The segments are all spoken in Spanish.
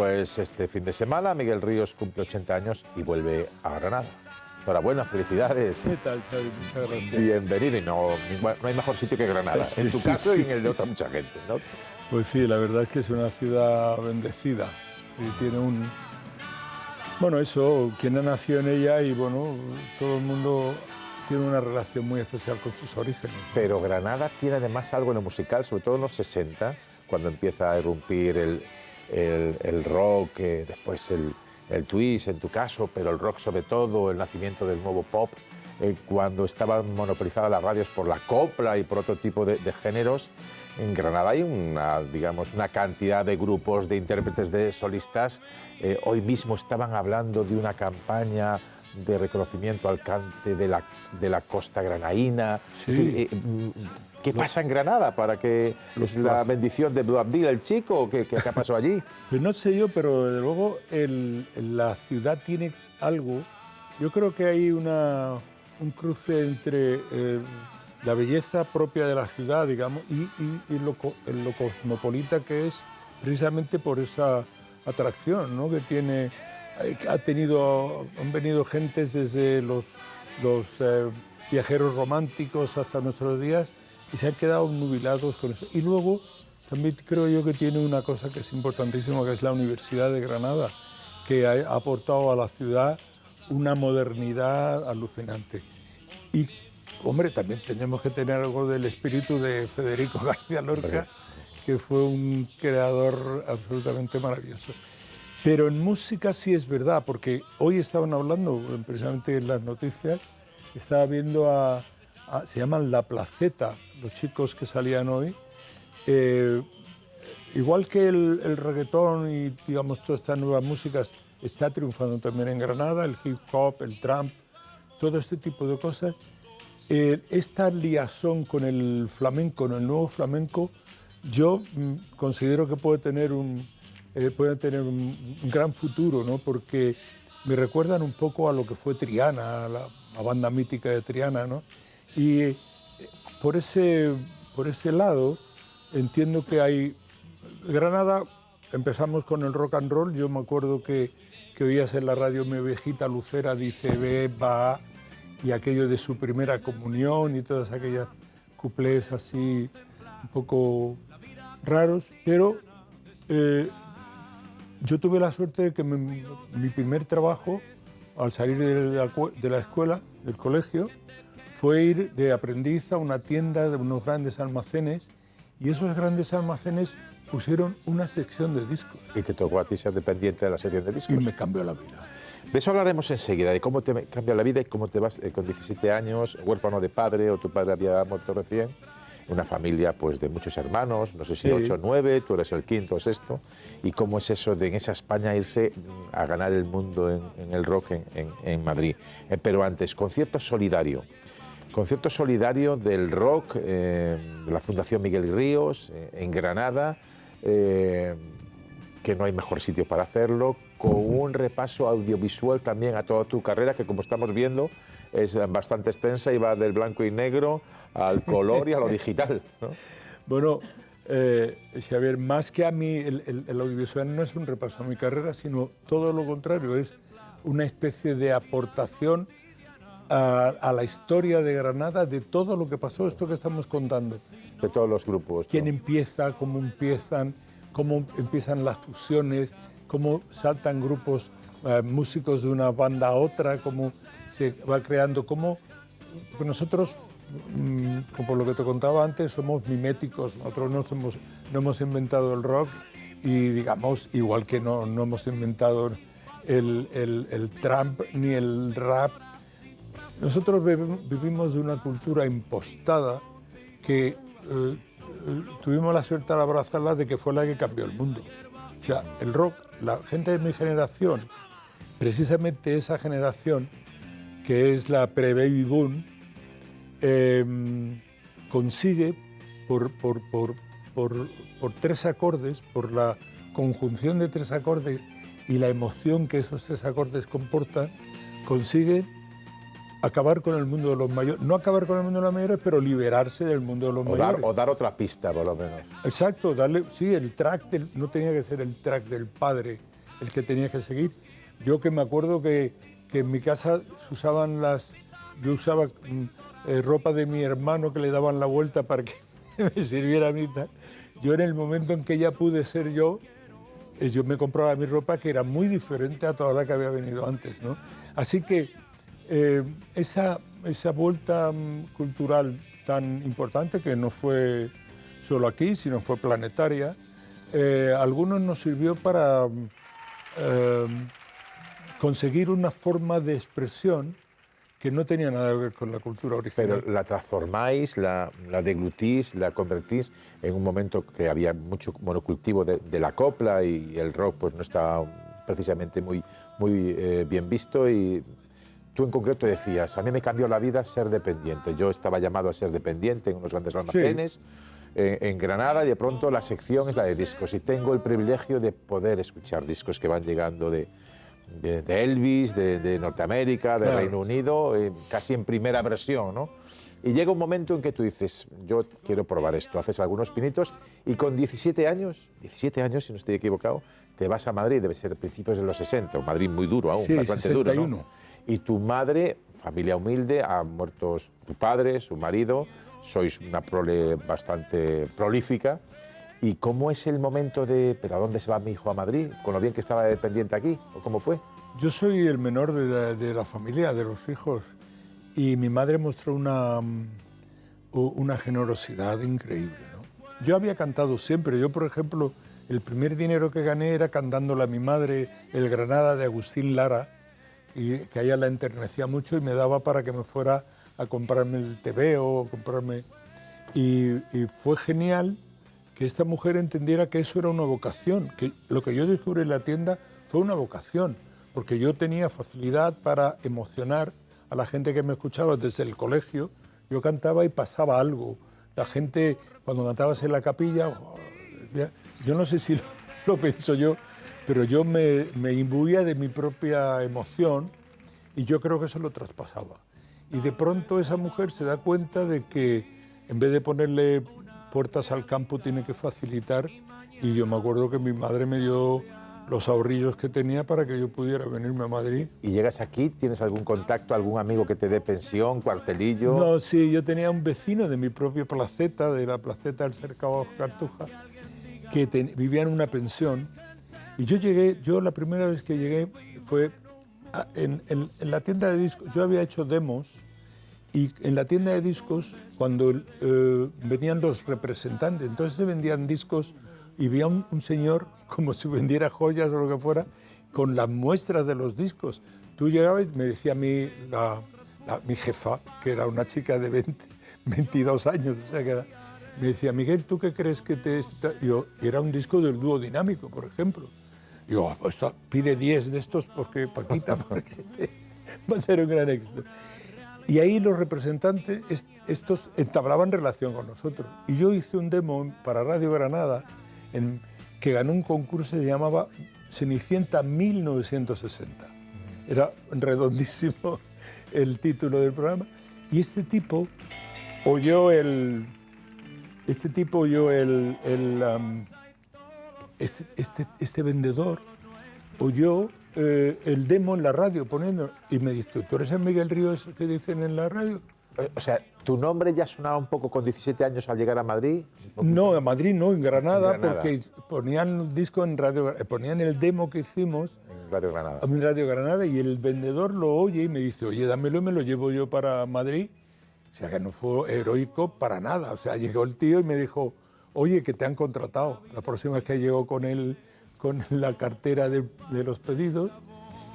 Pues este fin de semana Miguel Ríos cumple 80 años y vuelve a Granada. Enhorabuena, felicidades. ¿Qué tal, Xavi? Muchas gracias. Bienvenido. Y no hay mejor sitio que Granada, en tu caso y en el de otra mucha gente, ¿no? Pues sí, la verdad es que es una ciudad bendecida. Y tiene un... Bueno, eso, quien ha nacido en ella y bueno, todo el mundo tiene una relación muy especial con sus orígenes. Pero Granada tiene además algo en lo musical, sobre todo en los 60, cuando empieza a irrumpir el rock, después el twist en tu caso, pero el rock sobre todo, el nacimiento del nuevo pop, cuando estaban monopolizadas las radios por la copla y por otro tipo de géneros. En Granada hay una cantidad de grupos, de intérpretes, de solistas. Hoy mismo estaban hablando de una campaña de reconocimiento al cante de la costa granaína. Sí. ¿Qué pasa en Granada para que es la bendición de Blue Abdil, el chico? ¿Qué pasó allí? Pues no sé yo, pero desde luego la ciudad tiene algo. Yo creo que hay un cruce entre la belleza propia de la ciudad, digamos, y lo cosmopolita que es, precisamente por esa atracción, ¿no? Que tiene. Han venido gentes desde los viajeros románticos hasta nuestros días y se han quedado nubilados con eso. Y luego también creo yo que tiene una cosa que es importantísima, que es la Universidad de Granada, que ha aportado a la ciudad una modernidad alucinante. Y, hombre, también tenemos que tener algo del espíritu de Federico García Lorca, que fue un creador absolutamente maravilloso. Pero en música sí es verdad, porque hoy estaban hablando, precisamente en las noticias, estaba viendo se llaman La Placeta, los chicos que salían hoy. Igual que el reggaetón y, digamos, todas estas nuevas músicas está triunfando también en Granada, el hip hop, el trap, todo este tipo de cosas. Esta liazón con el flamenco, con el nuevo flamenco, yo considero que puede tener un gran futuro, ¿no? Porque me recuerdan un poco a lo que fue Triana, la banda mítica de Triana, ¿no? Y por ese lado entiendo que hay... Granada, empezamos con el rock and roll. Yo me acuerdo que oías en la radio mi viejita Lucera dice ve, va, y aquello de su primera comunión y todas aquellas cuplés así un poco raros, pero yo tuve la suerte de que mi primer trabajo, al salir de la escuela, del colegio, fue ir de aprendiz a una tienda de unos grandes almacenes, y esos grandes almacenes pusieron una sección de discos. Y te tocó a ti ser dependiente de la sección de discos. Y me cambió la vida. De eso hablaremos enseguida, de cómo te cambia la vida y cómo te vas con 17 años, huérfano de padre, o tu padre había muerto recién, una familia pues de muchos hermanos, no sé si 8 o 9, tú eres el quinto o sexto, y cómo es eso de en esa España irse a ganar el mundo en el rock en Madrid. Pero antes, concierto solidario del rock de la Fundación Miguel Ríos en Granada, que no hay mejor sitio para hacerlo, con un repaso audiovisual también a toda tu carrera, que como estamos viendo es bastante extensa y va del blanco y negro al color y a lo digital, ¿no? Bueno, Xavier, más que a mí, el audiovisual no es un repaso a mi carrera, sino todo lo contrario, es una especie de aportación a la historia de Granada, de todo lo que pasó, esto que estamos contando. De todos los grupos, ¿no? ¿Quién empieza? ¿Cómo empiezan las fusiones? ¿Cómo saltan grupos, músicos de una banda a otra? ¿Cómo se va creando? Porque nosotros, como lo que te contaba antes, somos miméticos. Nosotros no hemos inventado el rock y, digamos, igual que no hemos inventado el trap ni el rap. Nosotros vivimos de una cultura impostada que tuvimos la suerte al abrazarla de que fue la que cambió el mundo. O sea, el rock, la gente de mi generación, precisamente esa generación, que es la pre-baby boom, consigue por 3 acordes, por la conjunción de 3 acordes y la emoción que esos 3 acordes comportan, consigue acabar con el mundo de los mayores. No acabar con el mundo de los mayores, pero liberarse del mundo de los mayores. O dar otra pista, por lo menos. Exacto, darle, sí, el track, no tenía que ser el track del padre el que tenía que seguir. Yo que me acuerdo que en mi casa se usaban yo usaba ropa de mi hermano que le daban la vuelta para que me sirviera a mí. Tal. Yo en el momento en que ya pude ser yo me compraba mi ropa que era muy diferente a toda la que había venido antes, ¿no? Así que esa vuelta cultural tan importante, que no fue solo aquí, sino fue planetaria, a algunos nos sirvió para conseguir una forma de expresión que no tenía nada que ver con la cultura original. Pero la transformáis, la deglutís, la convertís en un momento que había mucho monocultivo de la copla y el rock pues no estaba precisamente muy bien visto, y tú en concreto decías, a mí me cambió la vida ser dependiente. Yo estaba llamado a ser dependiente en unos grandes almacenes, sí, en Granada, y de pronto la sección es la de discos y tengo el privilegio de poder escuchar discos que van llegando de Elvis, de Norteamérica, de Reino Unido, casi en primera versión, ¿no? Y llega un momento en que tú dices, yo quiero probar esto, haces algunos pinitos y con 17 años, si no estoy equivocado, te vas a Madrid, debe ser principios de los 60, un Madrid muy duro aún, sí, bastante 61. Duro, ¿no? Y tu madre, familia humilde, ha muerto tu padre, su marido, sois una prole bastante prolífica. ¿Y cómo es el momento de, pero a dónde se va mi hijo a Madrid, con lo bien que estaba dependiente aquí, o cómo fue? Yo soy el menor de la familia, de los hijos, y mi madre mostró una generosidad increíble, ¿no? Yo había cantado siempre. Yo, por ejemplo, el primer dinero que gané era cantándole a mi madre El Granada de Agustín Lara, y que a ella la enternecía mucho y me daba para que me fuera a comprarme el tebeo o comprarme... Y fue genial que esta mujer entendiera que eso era una vocación, que lo que yo descubrí en la tienda fue una vocación, porque yo tenía facilidad para emocionar a la gente que me escuchaba desde el colegio. Yo cantaba y pasaba algo. La gente, cuando cantabas en la capilla, yo no sé si lo pienso yo, pero yo me imbuía de mi propia emoción y yo creo que eso lo traspasaba. Y de pronto esa mujer se da cuenta de que en vez de ponerle puertas al campo tiene que facilitar, y yo me acuerdo que mi madre me dio los ahorrillos que tenía para que yo pudiera venirme a Madrid. ¿Y llegas aquí? ¿Tienes algún contacto, algún amigo que te dé pensión, cuartelillo? No, sí, yo tenía un vecino de mi propia placeta, de la placeta del Cercado Cartuja, que vivía en una pensión, y yo la primera vez que llegué fue en la tienda de discos. Yo había hecho demos, y en la tienda de discos, cuando venían los representantes, entonces se vendían discos y había un señor, como si vendiera joyas o lo que fuera, con las muestras de los discos. Tú llegabas y me decía a mí, mi jefa, que era una chica de 22 años, o sea que me decía, Miguel, ¿tú qué crees que te...? Y era un disco del dúo dinámico, por ejemplo. Y yo, pues pide 10 de estos porque Paquita, porque va a ser un gran éxito. Y ahí los representantes, estos entablaban relación con nosotros. Y yo hice un demo para Radio Granada que ganó un concurso que se llamaba Cenicienta 1960. Era redondísimo el título del programa. Y este tipo oyó este vendedor oyó el demo en la radio poniendo, y me dijo, ¿tú eres el Miguel Ríos que dicen en la radio? O sea, ¿tu nombre ya sonaba un poco con 17 años al llegar a Madrid? No, a Madrid no, en Granada, porque ponían el disco en radio, ponían el demo que hicimos en Radio Granada. En Radio Granada, y el vendedor lo oye y me dice, oye, dámelo y me lo llevo yo para Madrid. O sea, que no fue heroico para nada. O sea, llegó el tío y me dijo, oye, que te han contratado. La próxima vez que llegó con la cartera de los pedidos,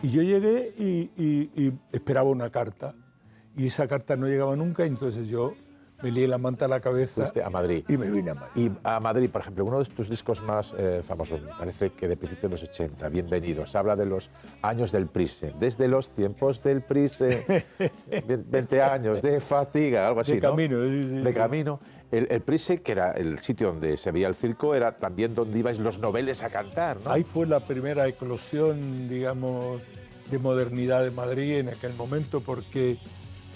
y yo llegué y esperaba una carta, y esa carta no llegaba nunca, y entonces yo me lié la manta a la cabeza. Fuiste a Madrid. Y me vine a Madrid. Y a Madrid, por ejemplo, uno de tus discos más famosos, me parece que de principios de los 80, Bienvenidos, habla de los años del Prise, desde los tiempos del Prise, 20 años de fatiga, algo así, de camino, ¿no? Sí, de camino. El Prise, que era el sitio donde se veía el circo, era también donde ibais los noveles a cantar, ¿no? Ahí fue la primera eclosión, digamos, de modernidad de Madrid en aquel momento, porque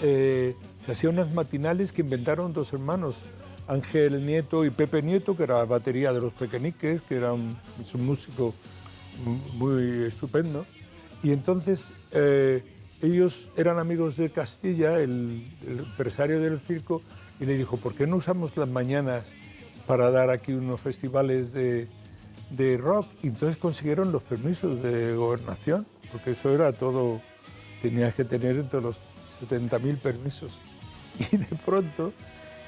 se hacían unas matinales que inventaron dos hermanos, Ángel Nieto y Pepe Nieto, que era la batería de los Pequeñiques, que era un músico muy estupendo. Y entonces ellos eran amigos de Castilla, el empresario del circo, y le dijo, ¿por qué no usamos las mañanas para dar aquí unos festivales de rock? Y entonces consiguieron los permisos de gobernación, porque eso era todo, tenías que tener entre los 70.000 permisos. Y de pronto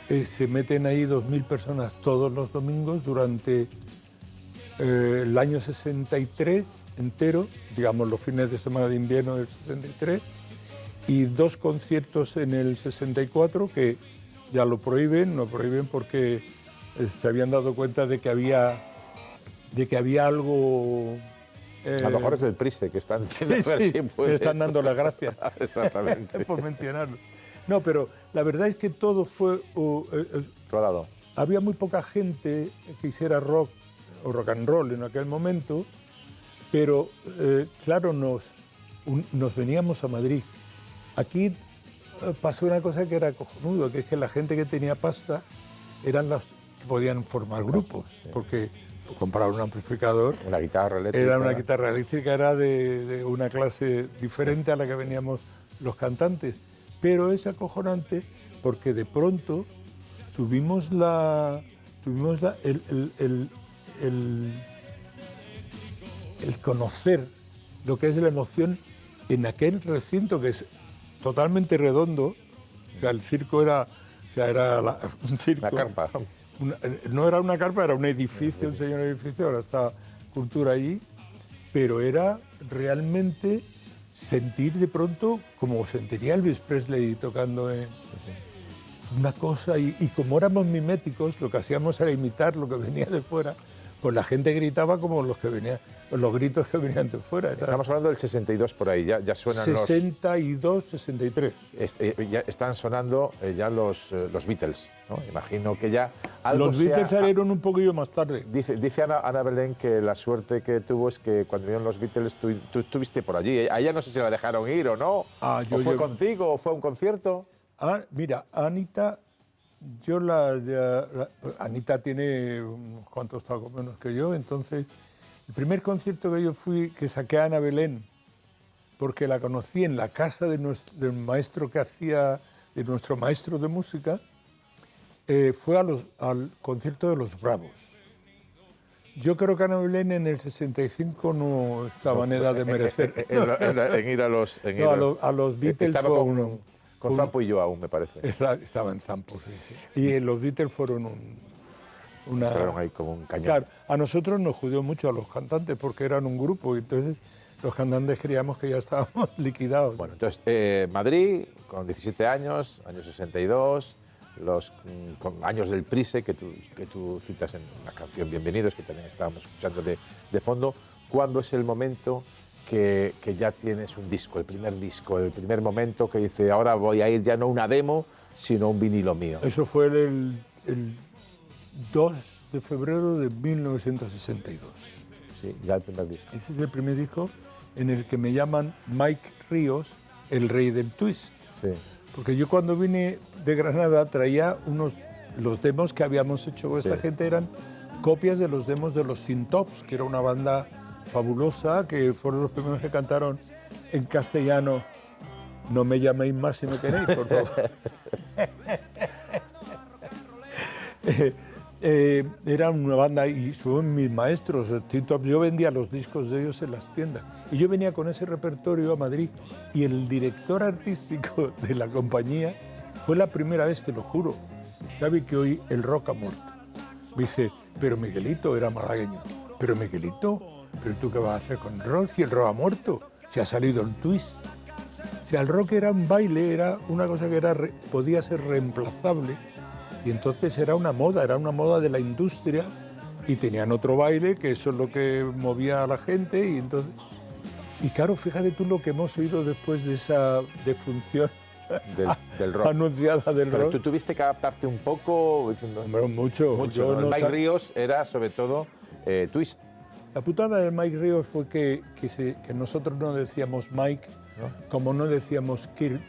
se meten ahí 2.000 personas todos los domingos durante el año 63 entero, digamos los fines de semana de invierno del 63, y 2 conciertos en el 64 que ya lo prohíben porque se habían dado cuenta de que había algo... a lo mejor es el Prise que están diciendo, le están dando las gracias. Exactamente. Por mencionarlo. No, pero la verdad es que todo fue... Rodado. Había muy poca gente que hiciera rock o rock and roll en aquel momento, pero claro, nos veníamos a Madrid. Aquí pasó una cosa que era cojonudo, que es que la gente que tenía pasta eran las que podían formar grupos, porque comprar un amplificador... Una guitarra eléctrica. Era una guitarra eléctrica, era de una clase diferente a la que veníamos los cantantes. Pero es acojonante porque de pronto tuvimos el conocer lo que es la emoción en aquel recinto que es totalmente redondo. O sea, el circo era un circo. Una carpa. No era una carpa, era un edificio, un señor edificio, ahora está Cultura allí, pero era realmente sentir de pronto como sentiría Elvis Presley tocando en una cosa, y como éramos miméticos, lo que hacíamos era imitar lo que venía de fuera, pues la gente gritaba como los gritos que venían de fuera. Estamos hablando del 62 por ahí, ya suenan 62, 63. Ya están sonando ya los Beatles, ¿no? Imagino que ya algo los Beatles salieron un poquillo más tarde. Dice Ana Belén que la suerte que tuvo es que cuando vieron los Beatles tú estuviste por allí. A ella no sé si la dejaron ir o no, o fue contigo, o fue a un concierto. Mira, Anita... Anita tiene unos cuantos tacos menos que yo, entonces el primer concierto que yo fui, que saqué a Ana Belén, porque la conocí en la casa de nuestro maestro de música, fue al concierto de Los Bravos. Yo creo que Ana Belén en el 65 no estaba en edad de merecer. En ir a los Beatles. Estaba con Zampo y yo aún, me parece. Estaba en Zampo, sí. Y los Beatles fueron entraron ahí como un cañón. Claro, a nosotros nos jodió mucho a los cantantes porque eran un grupo y entonces los cantantes creíamos que ya estábamos liquidados. Bueno, entonces Madrid, con 17 años, año 62, con años del Prise, que tú citas en la canción Bienvenidos, que también estábamos escuchando de fondo. ¿Cuándo es el momento que ya tienes un disco, el primer momento que dice, ahora voy a ir ya no una demo, sino un vinilo mío? Eso fue el 2 de febrero de 1962. Sí, ya el primer disco. Ese es el primer disco en el que me llaman Mike Ríos, el rey del twist. Sí. Porque yo cuando vine de Granada traía los demos que habíamos hecho con esta gente, eran copias de los demos de los Tin Tops, que era una banda fabulosa, que fueron los primeros que cantaron en castellano No me llaméis más si no queréis, por favor. Era una banda y son mis maestros, Tin Tops. Yo vendía los discos de ellos en las tiendas y yo venía con ese repertorio a Madrid y el director artístico de la compañía fue la primera vez, te lo juro, sabe que oí el rock ha muerto. Me dice, pero Miguelito, era malagueño, pero Miguelito, ¿pero tú qué vas a hacer con el rock si el rock ha muerto? Si ha salido el twist. O sea, el rock era un baile, era una cosa que podía ser reemplazable y entonces era una moda de la industria y tenían otro baile que eso es lo que movía a la gente y claro, fíjate tú lo que hemos oído después de esa defunción del rock. Anunciada del rock. Pero tú tuviste que adaptarte un poco diciendo... Hombre, mucho. ¿No? El Mike Ríos era sobre todo twist. La putada del Mike Ríos fue que nosotros no decíamos Mike, ¿no? Como no decíamos Kirk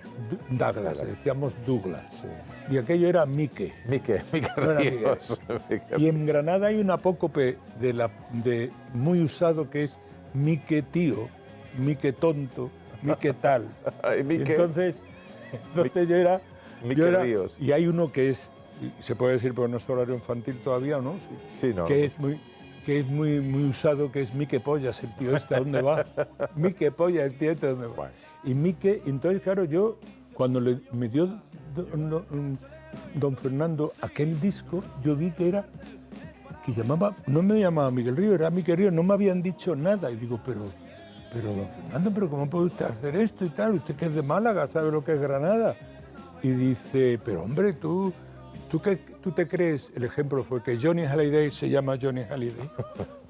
Douglas, decíamos Douglas. Sí. Y aquello era Mike. Mike Ríos. Y en Granada hay un apócope muy usado que es Mique tío, Mique tonto, Mique tal. Ay, Mique. Entonces yo era... Mique Ríos. Y hay uno que es, se puede decir, pero no es horario infantil todavía, ¿o no? Sí, no. Que es muy usado, que es Mique Pollas, el tío este, ¿a dónde va? Mique Pollas, el tío este, ¿a dónde va? Y Mique, entonces, claro, yo, cuando me dio don Fernando aquel disco, yo vi que era, no me llamaba Miguel Ríos, era Mique Ríos, no me habían dicho nada. Y digo, pero don Fernando, ¿pero cómo puede usted hacer esto y tal? Usted que es de Málaga, ¿sabe lo que es Granada? Y dice, pero hombre, ¿tú te crees? El ejemplo fue que Johnny Hallyday se llama Johnny Hallyday.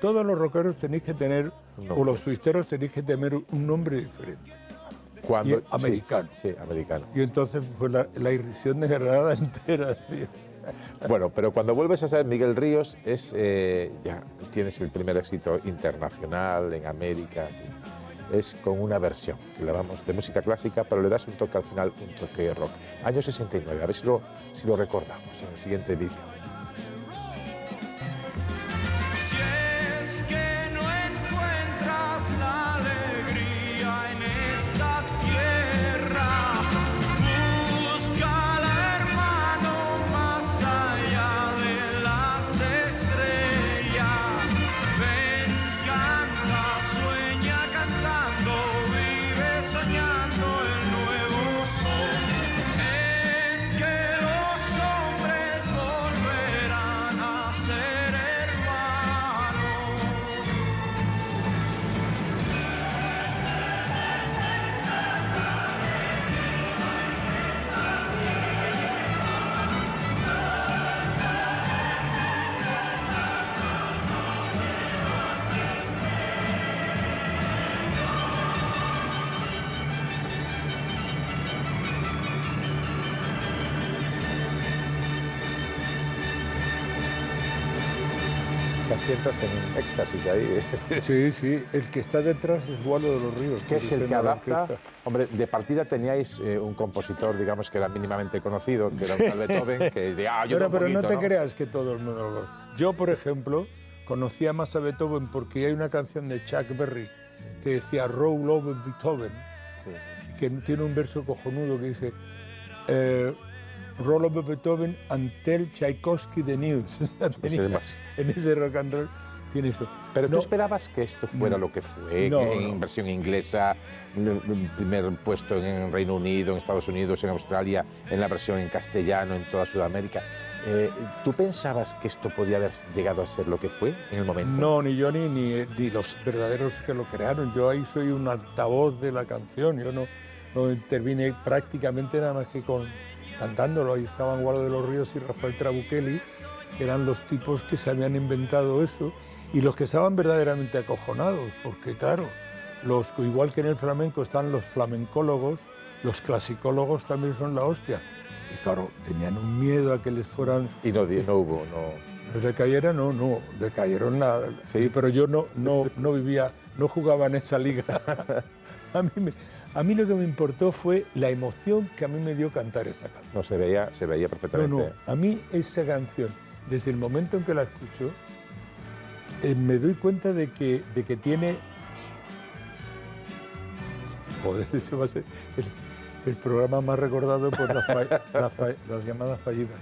Todos los rockeros tenéis que tener, o los twisteros tenéis que tener un nombre diferente. Cuando, americano. Sí, americano. Y entonces fue la irrisión de Granada entera, tío. Bueno, pero cuando vuelves a ser Miguel Ríos, ya tienes el primer éxito internacional en América. Es con una versión, que le damos de música clásica, pero le das un toque al final, un toque rock. Año 69, a ver si lo recordamos en el siguiente vídeo. Si es que no encuentras la alegría en esta tierra, busca al hermano más allá de las estrellas. Ven, canta, sueña cantando, vive soñando el nuevo sol, en que los hombres volverán a ser hermanos. Casi entras en éxtasis ahí. Sí, el que está detrás es Waldo de los Ríos. ¿Qué es el que tenor de adapta? orquesta. Hombre, de partida teníais un compositor, digamos, que era mínimamente conocido, que era un tal Beethoven, que decía, yo Pero no te ¿no? creas que todo el mundo lo... Yo, por ejemplo, conocía más a Beethoven porque hay una canción de Chuck Berry que decía Roll Over Beethoven, Sí. que tiene un verso cojonudo que dice Roll Over Beethoven and tell Tchaikovsky the news. O sea, tenía- más. en ese rock and roll tiene eso. Pero ¿tú No, esperabas que esto fuera lo que fue, No, en no. versión inglesa, el primer puesto en Reino Unido, en Estados Unidos, en Australia, en la versión en castellano, en toda Sudamérica? ¿Tú pensabas que esto podía haber llegado a ser lo que fue en el momento? No, ni yo ni los verdaderos que lo crearon. Yo ahí soy un altavoz de la canción. Yo no intervine prácticamente nada más que cantándolo. Ahí estaban Waldo de los Ríos y Rafael Trabuchelli, que eran los tipos que se habían inventado eso y los que estaban verdaderamente acojonados, porque claro, igual que en el flamenco están los flamencólogos, los clasicólogos también son la hostia. Y claro, tenían un miedo a que les fueran... Y no hubo, no. Le cayera, no, le cayeron Sí. pero yo no vivía, no jugaba en esa liga. A mí lo que me importó fue la emoción que a mí me dio cantar esa canción. No, se veía perfectamente. A mí esa canción, desde el momento en que la escucho, me doy cuenta de que tiene... Joder, eso va a ser el programa más recordado por las llamadas fallidas.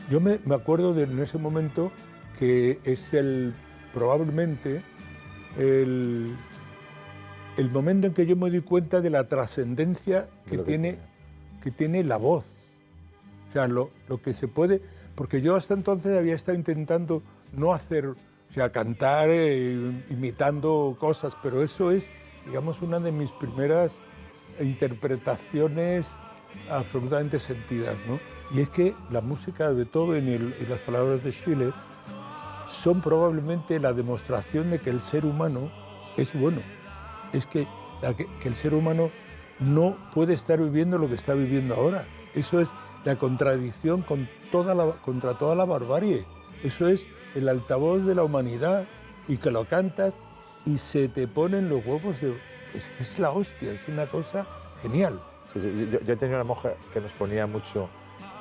Yo me acuerdo en ese momento que es probablemente el momento en que yo me doy cuenta de la trascendencia que tiene la voz. O sea, lo que se puede... Porque yo hasta entonces había estado intentando no hacer, o sea, cantar imitando cosas, pero eso es, digamos, una de mis primeras interpretaciones absolutamente sentidas, ¿no? Y es que la música de Beethoven y las palabras de Schiller son probablemente la demostración de que el ser humano es bueno. Es que el ser humano no puede estar viviendo lo que está viviendo ahora. Eso es la contradicción contra toda la barbarie. Eso es el altavoz de la humanidad y que lo cantas y se te ponen los huevos. Es la hostia, es una cosa genial. Sí, yo tenía una monja que nos ponía mucho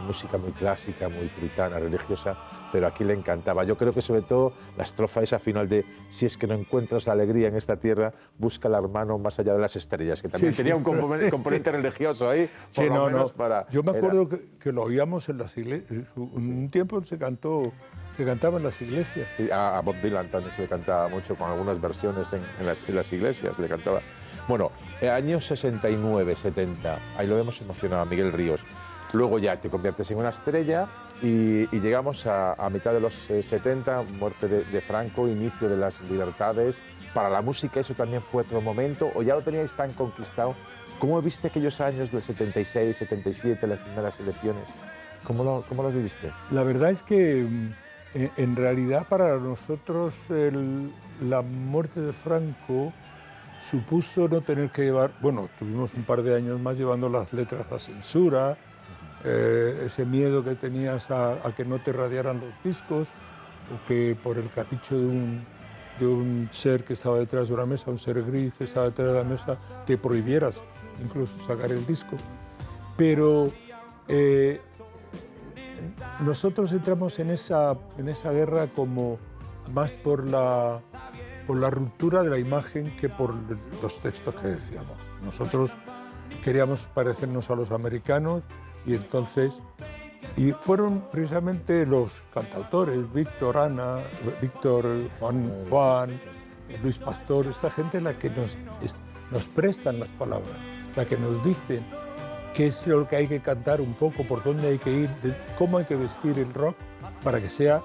música muy clásica, muy puritana, religiosa, pero aquí le encantaba. Yo creo que sobre todo la estrofa esa final de si es que no encuentras la alegría en esta tierra, búscala, hermano, más allá de las estrellas, que también tenía un componente religioso ahí, por lo menos para... Yo me acuerdo que lo oíamos en las iglesias, un tiempo se cantaba en las iglesias. Sí, a Bob Dylan también se le cantaba mucho, con algunas versiones en las iglesias le cantaba. Bueno, años 69, 70, ahí lo hemos emocionado a Miguel Ríos. Luego ya te conviertes en una estrella y llegamos a mitad de los 70, muerte de Franco, inicio de las libertades. Para la música eso también fue otro momento, o ya lo teníais tan conquistado. ¿Cómo viste aquellos años del 76, 77, las primeras elecciones? ¿Cómo lo viviste? La verdad es que en realidad para nosotros la muerte de Franco supuso no tener que llevar, bueno, tuvimos un par de años más llevando las letras a censura, ese miedo que tenías a que no te radiaran los discos, o que por el capricho de un ser que estaba detrás de una mesa, un ser gris que estaba detrás de la mesa, te prohibieras incluso sacar el disco. Pero nosotros entramos en esa guerra como más por la ruptura de la imagen que por los textos que decíamos. Nosotros queríamos parecernos a los americanos y fueron precisamente los cantautores, Víctor, Ana, Víctor, Juan, Luis Pastor, esta gente la que nos prestan las palabras, la que nos dicen qué es lo que hay que cantar un poco, por dónde hay que ir, cómo hay que vestir el rock para que sea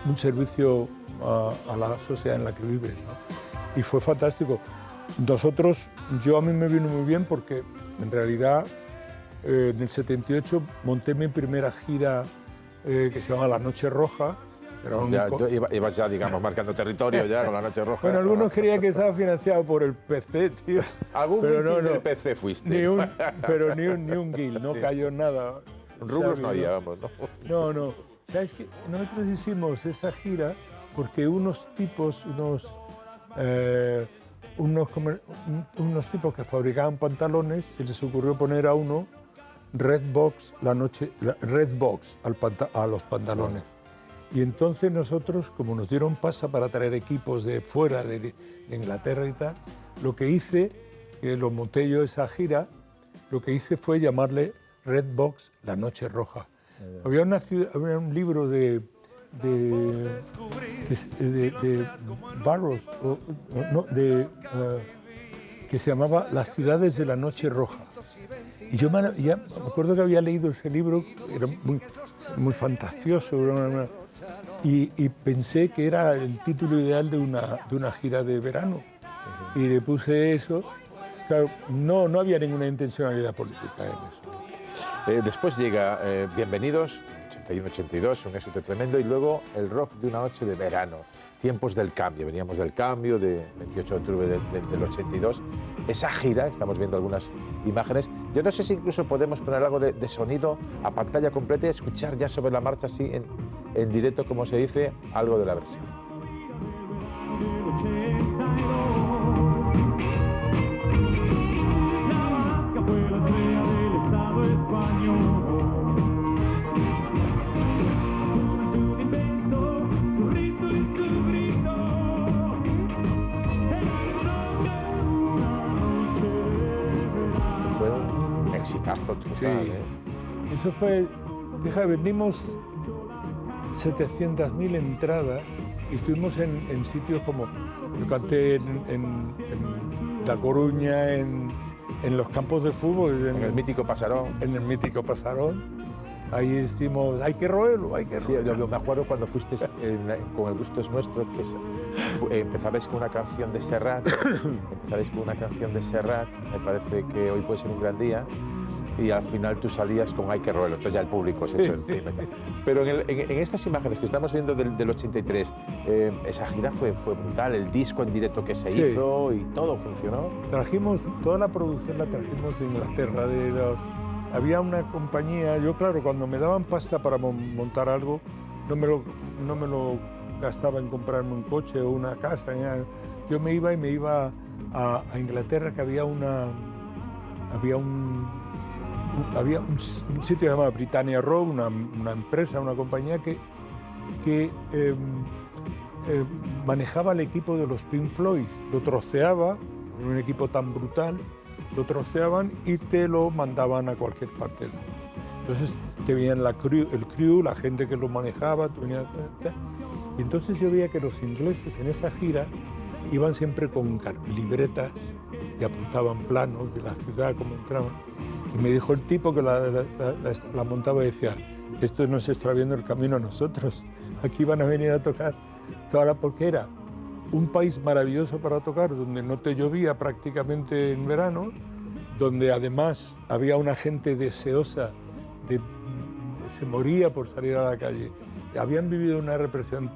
un servicio a la sociedad en la que vives, ¿no? Y fue fantástico. A mí me vino muy bien porque en realidad en el 78 monté mi primera gira que se llama La Noche Roja. Ibas ya, digamos, marcando territorio ya con La Noche Roja. Bueno, algunos creían que estaba financiado por el PC, tío. Algún meeting del PC fuiste. Pero ni un guil, no cayó nada. Rubros no había, vamos, ¿no? No. ¿Sabes qué? Nosotros hicimos esa gira porque unos tipos que fabricaban pantalones, se les ocurrió poner a uno Redbox a los pantalones. Y entonces nosotros, como nos dieron pasta para traer equipos de fuera, de Inglaterra y tal, lo que hice, que lo monté yo esa gira, lo que hice fue llamarle Redbox La Noche Roja. Había un libro de Barrows, que se llamaba Las ciudades de la noche roja. Y yo me acuerdo que había leído ese libro, era muy fantasioso, y pensé que era el título ideal de una gira de verano. Y le puse eso. Claro, no había ninguna intencionalidad política en eso. Después llega Bienvenidos, 81-82, un éxito tremendo, y luego el rock de una noche de verano, tiempos del cambio. Veníamos del cambio, de 28 de octubre del 82. Esa gira, estamos viendo algunas imágenes. Yo no sé si incluso podemos poner algo de sonido a pantalla completa y escuchar ya sobre la marcha, así en directo, como se dice, algo de la versión. Exitazo total, sí. Eso fue, fíjate, vendimos 700.000 entradas y estuvimos en sitios como, yo canté en La Coruña, en los campos de fútbol. En el mítico Pasarón. En el mítico Pasarón. Ahí decimos, hay que roerlo. Sí, yo me acuerdo cuando fuiste con El gusto es nuestro, que empezabais con una canción de Serrat, me parece que hoy puede ser un gran día, y al final tú salías con hay que roerlo, entonces ya el público se echó encima. Pero en estas imágenes que estamos viendo del 83, esa gira fue brutal, el disco en directo que se hizo y todo funcionó. Toda la producción la trajimos de Inglaterra, había una compañía, yo claro, cuando me daban pasta para montar algo, no me lo gastaba en comprarme un coche o una casa. Yo me iba a Inglaterra, que había un había un sitio que se llamaba Britannia Rock, una empresa, una compañía que manejaba el equipo de los Pink Floyd, lo troceaba, un equipo tan brutal, lo troceaban y te lo mandaban a cualquier parte del mundo. Entonces te venían el crew, la gente que lo manejaba, y entonces yo veía que los ingleses en esa gira iban siempre con libretas y apuntaban planos de la ciudad, cómo entraban. Y me dijo el tipo que la montaba y decía, esto nos está viendo el camino a nosotros, aquí van a venir a tocar. Ahora, porque era un país maravilloso para tocar, donde no te llovía prácticamente en verano, donde además había una gente deseosa, se moría por salir a la calle. Habían vivido una represión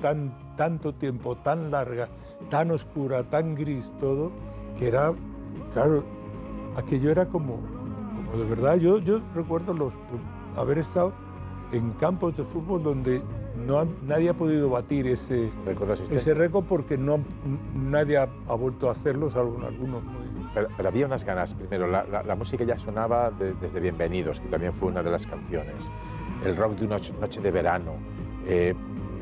tanto tiempo, tan larga, tan oscura, tan gris todo, que era, claro, aquello era como de verdad. Yo recuerdo haber estado en campos de fútbol donde nadie ha podido batir ese récord porque nadie ha vuelto a hacerlo, salvo en algunos. Pero había unas ganas. Primero, la música ya sonaba desde Bienvenidos, que también fue una de las canciones. El rock de una noche de verano.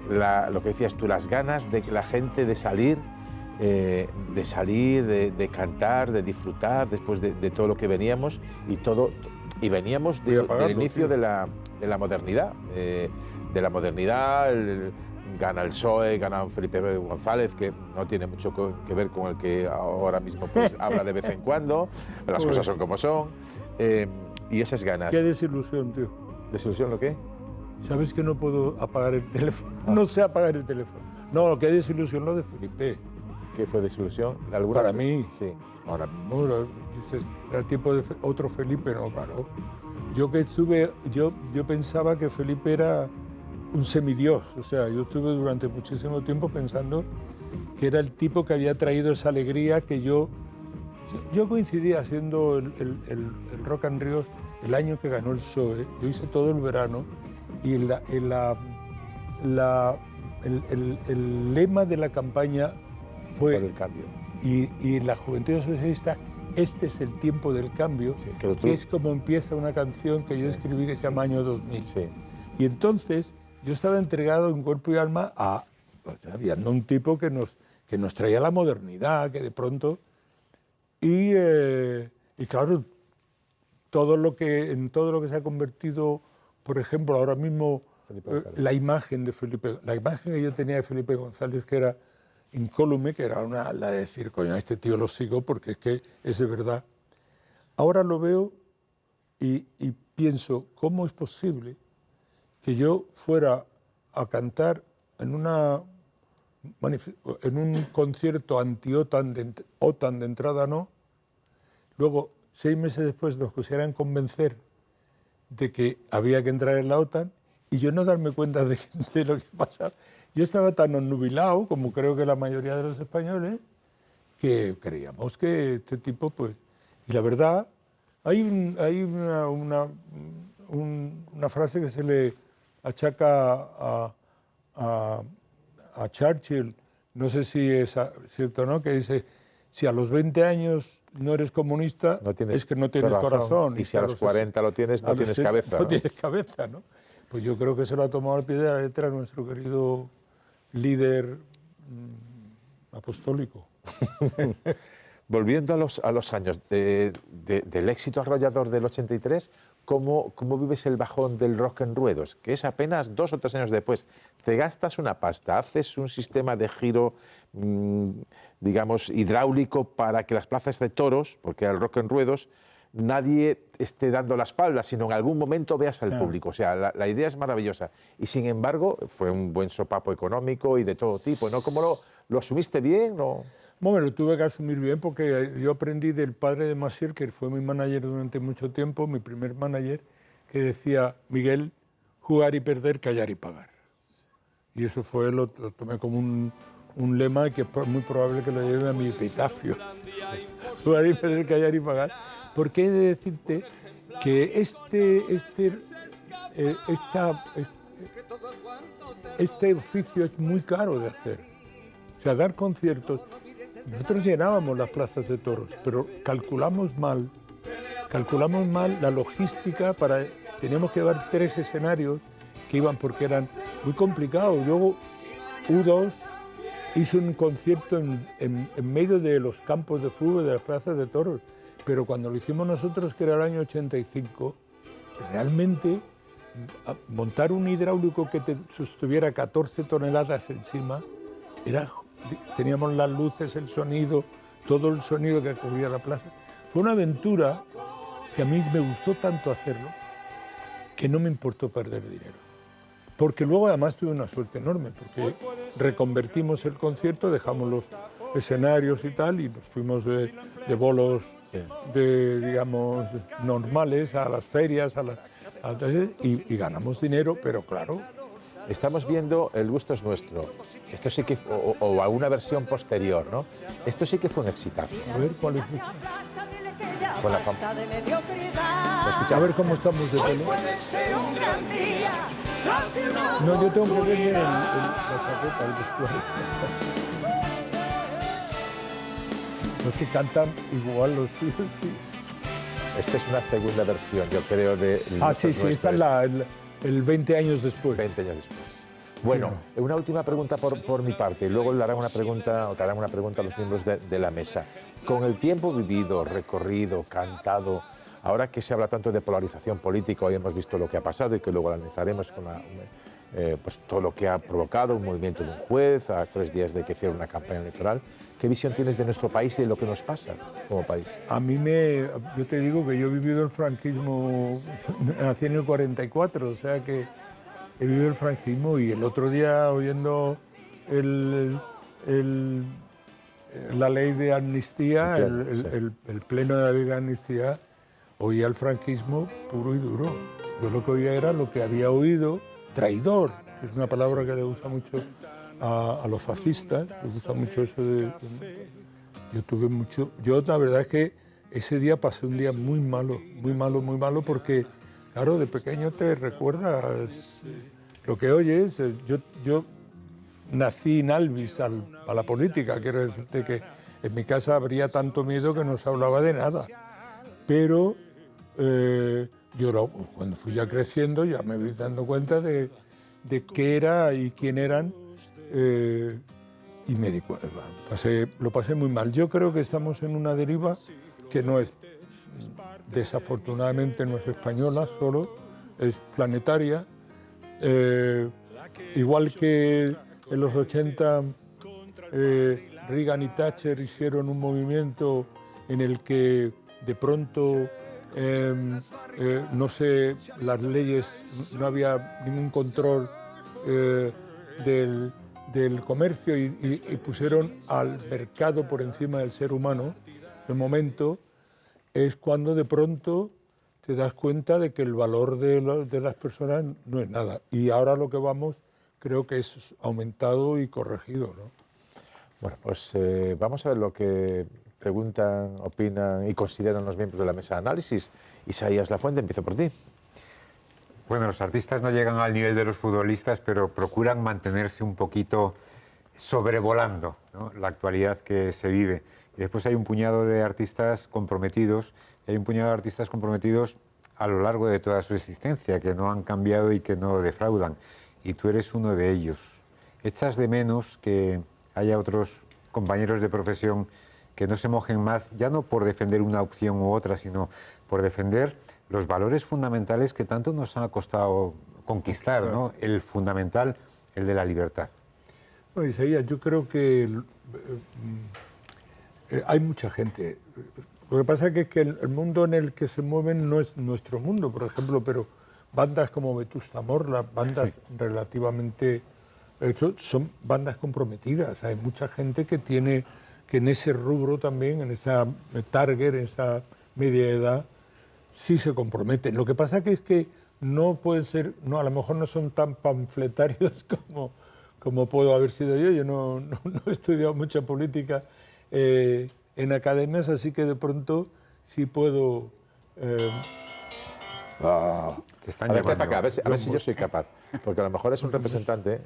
Lo que decías tú, las ganas de la gente de salir, de cantar, de disfrutar después de todo lo que veníamos y veníamos del inicio de la modernidad. Gana el PSOE, gana Felipe González, que no tiene mucho que ver con el que ahora mismo pues, habla de vez en cuando, las cosas son como son, y esas ganas. Qué desilusión, tío. ¿Desilusión lo qué? ¿Sabes que no puedo apagar el teléfono? No sé apagar el teléfono. No, qué desilusión lo de Felipe. ¿Qué fue desilusión? Para mí. Sí. Ahora mismo, era el tiempo de otro Felipe, no, claro. Yo pensaba que Felipe era un semidios, o sea, yo estuve durante muchísimo tiempo pensando que era el tipo que había traído esa alegría que yo coincidí haciendo el Rock and Rio el año que ganó el PSOE. Yo hice todo el verano y el lema de la campaña fue el cambio. Y la Juventud Socialista, este es el tiempo del cambio, sí, que es como empieza una canción que yo escribí que se llama Año 2000. Sí. Y entonces yo estaba entregado en cuerpo y alma viendo un tipo que nos traía la modernidad, que de pronto... Y claro, en todo lo que se ha convertido, por ejemplo, ahora mismo la imagen que yo tenía de Felipe González, que era incólume, que era la de decir, coño, a este tío lo sigo porque es que es de verdad. Ahora lo veo y pienso, ¿cómo es posible que yo fuera a cantar en un concierto anti-OTAN, OTAN de entrada no, luego 6 meses después nos quisieran convencer de que había que entrar en la OTAN y yo no darme cuenta de lo que pasaba? Yo estaba tan obnubilado, como creo que la mayoría de los españoles, que creíamos que este tipo, pues... Y la verdad, hay una frase que se le achaca a Churchill, no sé si es cierto o no, que dice, si a los 20 años no eres comunista, es que no tienes corazón. Y si a los 40 lo tienes, no tienes cabeza. No tienes cabeza, ¿no? Pues yo creo que se lo ha tomado al pie de la letra nuestro querido líder apostólico. Volviendo a los años del éxito arrollador del 83, ¿cómo vives el bajón del Rock en Ruedos? Que es apenas 2 o 3 años después. Te gastas una pasta, haces un sistema de giro, digamos, hidráulico para que las plazas de toros, porque era el Rock en Ruedos, nadie esté dando la espalda, sino en algún momento veas al público. O sea, la idea es maravillosa. Y sin embargo, fue un buen sopapo económico y de todo tipo, ¿no? ¿Cómo lo asumiste bien? ¿No? Bueno, lo tuve que asumir bien porque yo aprendí del padre de Massier, que fue mi manager durante mucho tiempo, mi primer manager, que decía, Miguel, jugar y perder, callar y pagar. Y eso lo tomé como un lema que es muy probable que lo lleve a mi epitafio. Jugar y perder, callar y pagar. Porque he de decirte que este oficio es muy caro de hacer. O sea, dar conciertos. Nosotros llenábamos las plazas de toros, pero calculamos mal calculamos mal la logística teníamos que llevar 3 escenarios que iban porque eran muy complicados. Luego U2 hizo un concierto en medio de los campos de fútbol, de las plazas de toros, pero cuando lo hicimos nosotros, que era el año 85, realmente montar un hidráulico que te sostuviera 14 toneladas encima, teníamos las luces, el sonido, todo el sonido que cubría la plaza. Fue una aventura que a mí me gustó tanto hacerlo que no me importó perder dinero. Porque luego además tuve una suerte enorme, porque reconvertimos el concierto, dejamos los escenarios y tal, y nos fuimos de bolos, digamos, normales a las ferias, y ganamos dinero, pero claro. Estamos viendo El gusto es nuestro. Esto sí que, o alguna versión posterior, ¿no? Esto sí que fue un exitazo. A ver cuál es. Con la A ver cómo estamos de pelo. No, yo tengo que ver la chaqueta, el vestuario. Los que cantan igual los tíos. Esta es una segunda versión, yo creo, de... Sí, esta es el 20 años después. 20 años después. Bueno, una última pregunta por mi parte, y luego le harán una pregunta, o te harán una pregunta a los miembros de la mesa. Con el tiempo vivido, recorrido, cantado, ahora que se habla tanto de polarización política, hoy hemos visto lo que ha pasado y que luego analizaremos con pues todo lo que ha provocado un movimiento de un juez a 3 días de que hiciera una campaña electoral. ¿Qué visión tienes de nuestro país y de lo que nos pasa como país? A mí yo te digo que yo he vivido el franquismo, nací en el 44, o sea que he vivido el franquismo, y el otro día oyendo la ley de amnistía, el pleno de la ley de amnistía, oía el franquismo puro y duro. Yo lo que oía era lo que había oído, traidor, que es una palabra que le gusta mucho a los fascistas, les gusta mucho eso yo la verdad es que ese día pasé un día muy malo, porque claro, de pequeño te recuerdas lo que oyes. Yo nací in albis a la política, quiero decirte que en mi casa habría tanto miedo que no se hablaba de nada, pero cuando fui ya creciendo ya me fui dando cuenta de qué era y quién eran, y me di cuenta, lo pasé muy mal. Yo creo que estamos en una deriva que no es, desafortunadamente no es española solo, es planetaria. Igual que en los 80 Reagan y Thatcher hicieron un movimiento en el que de pronto las leyes, no había ningún control del comercio y pusieron al mercado por encima del ser humano. De momento es cuando de pronto te das cuenta de que el valor de las personas no es nada. Y ahora lo que vamos, creo que es aumentado y corregido, ¿no? Bueno, pues vamos a ver lo que preguntan, opinan y consideran los miembros de la mesa de análisis. Isaías Lafuente, empiezo por ti. Bueno, los artistas no llegan al nivel de los futbolistas, pero procuran mantenerse un poquito sobrevolando, ¿no?, la actualidad que se vive. Y después hay un puñado de artistas comprometidos, a lo largo de toda su existencia, que no han cambiado y que no defraudan. Y tú eres uno de ellos. ¿Echas de menos que haya otros compañeros de profesión que no se mojen más, ya no por defender una opción u otra, sino por defender los valores fundamentales que tanto nos ha costado conquistar, ¿no? El fundamental, el de la libertad? Bueno, Isaías, yo creo que hay mucha gente. Lo que pasa es que el mundo en el que se mueven no es nuestro mundo, por ejemplo, pero bandas como Vetusta Morla, bandas relativamente... son bandas comprometidas. Hay mucha gente que en ese rubro también, en esa target, en esa media edad, sí se comprometen. Lo que pasa es que no pueden ser, a lo mejor no son tan panfletarios como puedo haber sido yo. Yo no he estudiado mucha política en academias, así que de pronto sí puedo... Te están a ver, llevando. a ver si yo soy capaz, porque a lo mejor es un representante...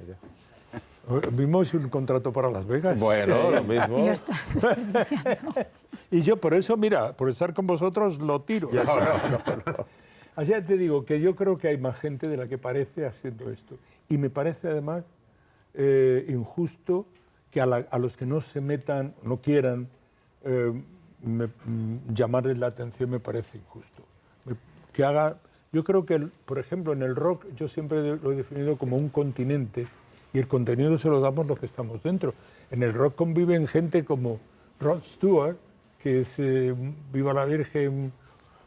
Vimos un contrato para Las Vegas. Bueno, lo mismo. Y lo estás desperdiciando. Y yo por eso, mira, por estar con vosotros lo tiro. Así te digo que yo creo que hay más gente de la que parece haciendo esto. Y me parece además injusto que a los que no se metan, no quieran llamarles la atención, me parece injusto. Yo creo que, por ejemplo, en el rock yo siempre lo he definido como un continente y el contenido se lo damos los que estamos dentro. En el rock conviven gente como Rod Stewart, que es Viva la Virgen,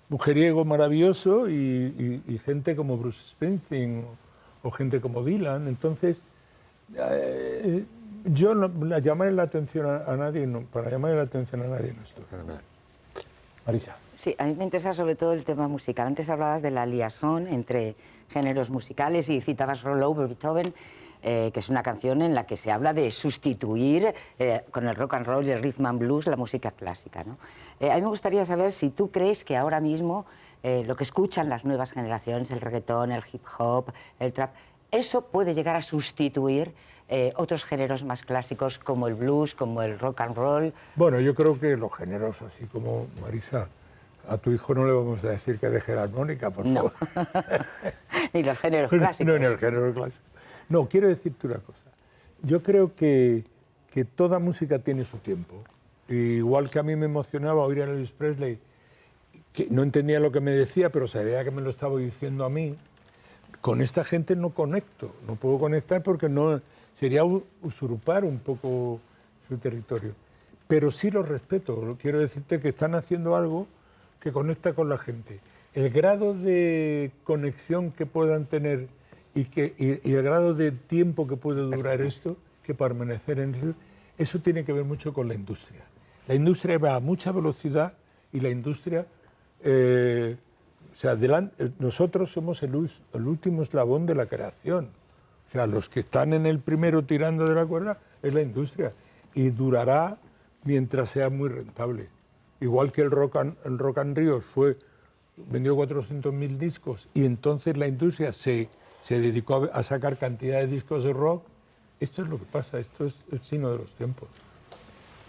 mujeriego maravilloso, y gente como Bruce Springsteen o gente como Dylan. Entonces, yo no llamaré la atención a nadie, no, para llamarle la atención a nadie no estoy. Marisa. Sí, a mí me interesa sobre todo el tema musical. Antes hablabas de la liaison entre géneros musicales y citabas Roll Over Beethoven, que es una canción en la que se habla de sustituir con el rock and roll y el rhythm and blues la música clásica, ¿no? A mí me gustaría saber si tú crees que ahora mismo lo que escuchan las nuevas generaciones, el reggaetón, el hip hop, el trap, eso puede llegar a sustituir otros géneros más clásicos como el blues, como el rock and roll. Bueno, yo creo que los géneros, así como Marisa, a tu hijo no le vamos a decir que deje la armónica, por favor. Ni los géneros clásicos. No, ni el género clásico. No, quiero decirte una cosa. Yo creo que toda música tiene su tiempo. Igual que a mí me emocionaba oír a Elvis Presley, que no entendía lo que me decía, pero sabía que me lo estaba diciendo a mí. Con esta gente no conecto, no puedo conectar porque no sería usurpar un poco su territorio. Pero sí los respeto, quiero decirte que están haciendo algo que conecta con la gente. El grado de conexión que puedan tener y el grado de tiempo que puede durar esto, que permanecer en eso tiene que ver mucho con la industria. La industria va a mucha velocidad y la industria... nosotros somos el último eslabón de la creación. O sea, los que están en el primero tirando de la cuerda es la industria. Y durará mientras sea muy rentable. Igual que el Rock and Ríos vendió 400.000 discos y entonces la industria se dedicó a sacar cantidad de discos de rock. Esto es lo que pasa, esto es el signo de los tiempos.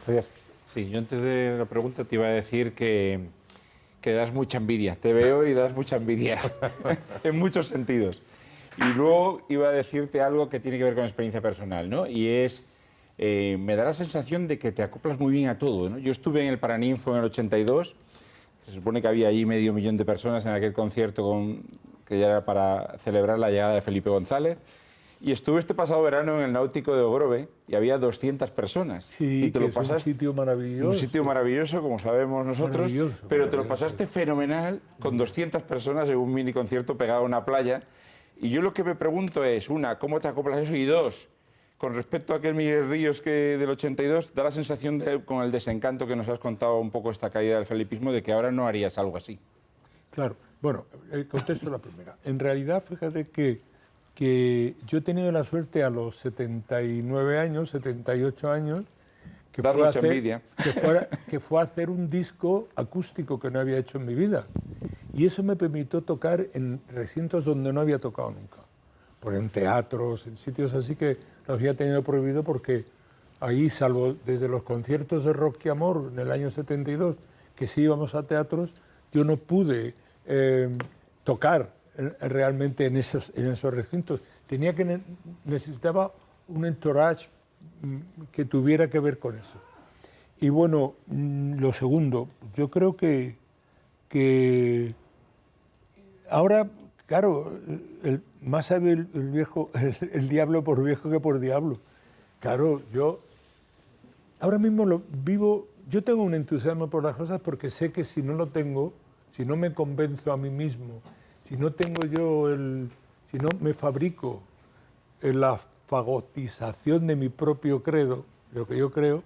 Javier. Sí, yo antes de la pregunta te iba a decir que das mucha envidia. Te veo y das mucha envidia, en muchos sentidos. Y luego iba a decirte algo que tiene que ver con experiencia personal, ¿no? Y es, me da la sensación de que te acoplas muy bien a todo, ¿no? Yo estuve en el Paraninfo en el 82, se supone que había allí 500.000 de personas en aquel concierto que ya era para celebrar la llegada de Felipe González. Y estuve este pasado verano en el Náutico de Ogrove y había 200 personas. Sí, y te que lo pasaste, es un sitio maravilloso. un sitio maravilloso, como sabemos nosotros, pero te lo pasaste fenomenal con 200 personas en un mini concierto pegado a una playa. Y yo lo que me pregunto es, una, ¿cómo te acoplas a eso? Y dos, con respecto a aquel Miguel Ríos del 82, da la sensación, con el desencanto que nos has contado un poco esta caída del felipismo, de que ahora no harías algo así. Claro. Bueno, contesto la primera. En realidad, fíjate que yo he tenido la suerte a los 79 años, 78 años, que fue a hacer un disco acústico que no había hecho en mi vida. Y eso me permitió tocar en recintos donde no había tocado nunca. En teatros, en sitios así que lo había tenido prohibido porque ahí, salvo desde los conciertos de Rock y Amor en el año 72, que sí íbamos a teatros, yo no pude tocar realmente en esos recintos. Necesitaba un entourage que tuviera que ver con eso. Y bueno, lo segundo, yo creo que ahora, claro, más sabe el diablo por viejo que por diablo. Claro, yo ahora mismo lo vivo, yo tengo un entusiasmo por las cosas porque sé que si no lo tengo, si no me convenzo a mí mismo, si no me fabrico la fagotización de mi propio credo, lo que yo creo,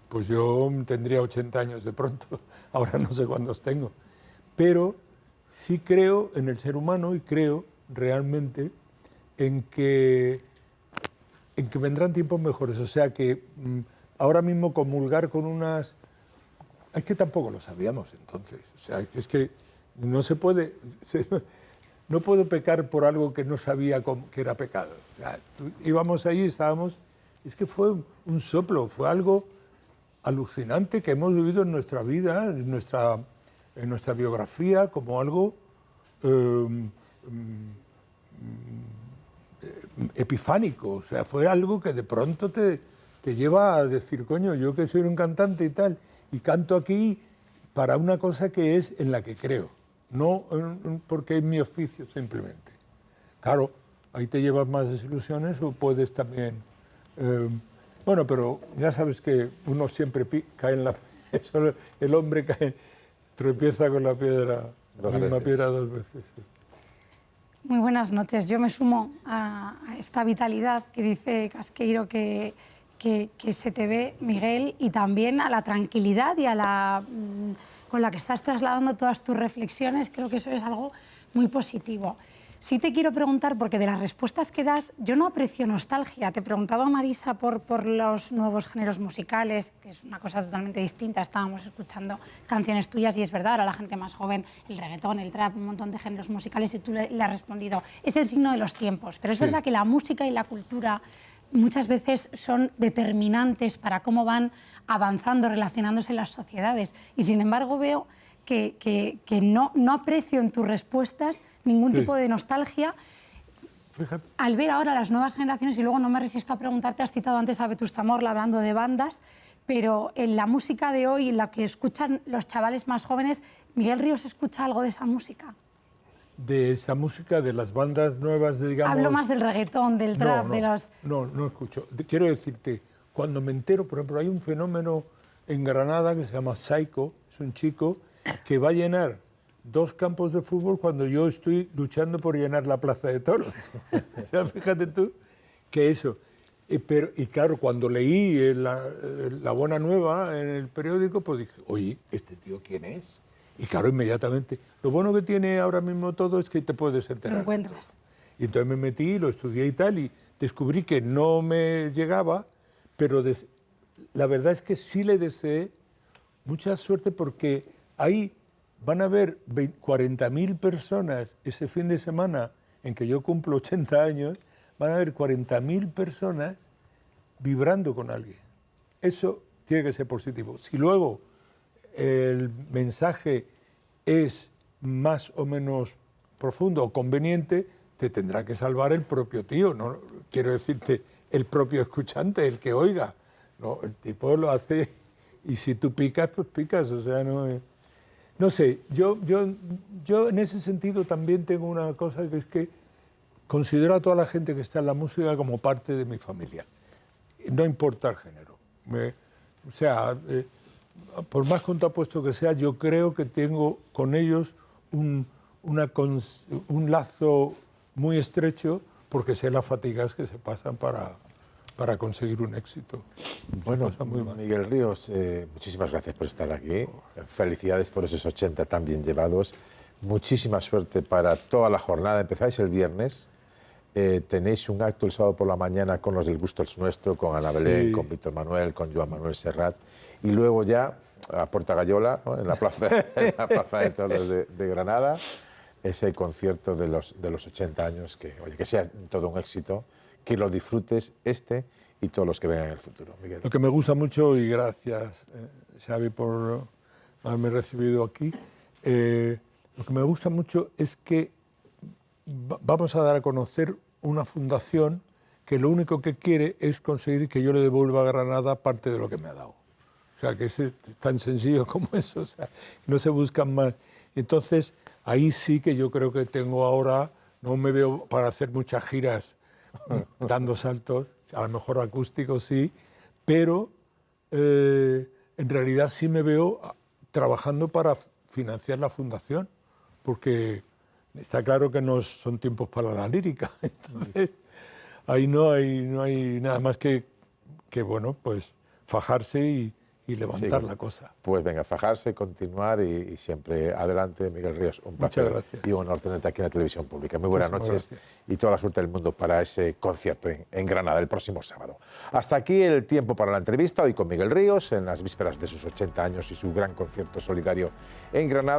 pues yo tendría 80 años de pronto, ahora no sé cuántos tengo. Pero sí creo en el ser humano y creo realmente en que vendrán tiempos mejores. O sea que ahora mismo comulgar con unas... Es que tampoco lo sabíamos entonces. O sea, es que no se puede... no puedo pecar por algo que no sabía que era pecado. O sea, íbamos ahí, estábamos... Es que fue un soplo, fue algo alucinante que hemos vivido en nuestra vida, en nuestra biografía, como algo epifánico. O sea, fue algo que de pronto te lleva a decir, coño, yo que soy un cantante y tal, y canto aquí para una cosa que es en la que creo, no porque es mi oficio simplemente. Claro, ahí te llevas más desilusiones o puedes también... bueno, pero ya sabes que uno siempre cae en la... El hombre tropieza con la misma piedra dos veces. Sí. Muy buenas noches. Yo me sumo a esta vitalidad que dice Casqueiro que se te ve, Miguel, y también a la tranquilidad y a la con la que estás trasladando todas tus reflexiones. Creo que eso es algo muy positivo. Sí te quiero preguntar, porque de las respuestas que das, yo no aprecio nostalgia. Te preguntaba Marisa por los nuevos géneros musicales, que es una cosa totalmente distinta. Estábamos escuchando canciones tuyas y es verdad, ahora la gente más joven, el reggaetón, el trap, un montón de géneros musicales, y tú le has respondido, es el signo de los tiempos. Pero es verdad que la música y la cultura muchas veces son determinantes para cómo van avanzando, relacionándose en las sociedades. Y sin embargo veo que no aprecio en tus respuestas ningún tipo de nostalgia. Fíjate. Al ver ahora las nuevas generaciones, y luego no me resisto a preguntarte, has citado antes a Vetusta Morla hablando de bandas, pero en la música de hoy, en la que escuchan los chavales más jóvenes, ¿Miguel Ríos escucha algo de esa música? De esa música, de las bandas nuevas, digamos... Hablo más del reggaetón, del trap, de los... No escucho. Quiero decirte, cuando me entero, por ejemplo, hay un fenómeno en Granada que se llama Psycho, es un chico que va a llenar 2 campos de fútbol cuando yo estoy luchando por llenar la Plaza de Toros. O sea, fíjate tú que eso. Y claro, cuando leí la Buena Nueva en el periódico, pues dije, oye, ¿este tío quién es? Y claro, inmediatamente. Lo bueno que tiene ahora mismo todo es que te puedes enterar. Lo encuentras. Y entonces me metí, lo estudié y tal, y descubrí que no me llegaba, pero la verdad es que sí le deseé mucha suerte, porque ahí van a haber 40.000 personas ese fin de semana en que yo cumplo 80 años, van a haber 40.000 personas vibrando con alguien. Eso tiene que ser positivo. Si luego el mensaje es más o menos profundo o conveniente, te tendrá que salvar el propio tío, ¿no? Quiero decirte, el propio escuchante, el que oiga. No, el tipo lo hace y si tú picas, pues picas. O sea, no sé, yo en ese sentido también tengo una cosa, que es que considero a toda la gente que está en la música como parte de mi familia. No importa el género. O sea, por más contrapuesto que sea, yo creo que tengo con ellos un lazo muy estrecho, porque sé las fatigas que se pasan para conseguir un éxito. Bueno, Miguel Ríos, muchísimas gracias por estar aquí. Felicidades por esos 80 tan bien llevados. Muchísima suerte para toda la jornada. Empezáis el viernes. Tenéis un acto el sábado por la mañana con los del Gusto es Nuestro, con Ana Belén, con Víctor Manuel, con Joan Manuel Serrat. Y luego ya a Puerta Gallola, ¿no? en la plaza de Toros de Granada, ese concierto de los 80 años, que sea todo un éxito, que lo disfrutes y todos los que vengan en el futuro. Miguel. Lo que me gusta mucho, y gracias, Xavi, por haberme recibido aquí, lo que me gusta mucho es que vamos a dar a conocer una fundación que lo único que quiere es conseguir que yo le devuelva a Granada parte de lo que me ha dado. O sea, que es tan sencillo como eso, o sea, no se buscan más. Entonces, ahí sí que yo creo que tengo ahora, no me veo para hacer muchas giras dando saltos, a lo mejor acústicos sí, pero en realidad sí me veo trabajando para financiar la fundación, porque está claro que no son tiempos para la lírica. Entonces, ahí no hay nada más que bueno, pues fajarse y levantar la cosa. Pues venga, fajarse, continuar y siempre adelante, Miguel Ríos. Un placer. Muchas gracias. Y un honor tenerte aquí en la televisión pública. Muy buenas noches y toda la suerte del mundo para ese concierto en Granada el próximo sábado. Hasta aquí el tiempo para la entrevista, hoy con Miguel Ríos, en las vísperas de sus 80 años y su gran concierto solidario en Granada.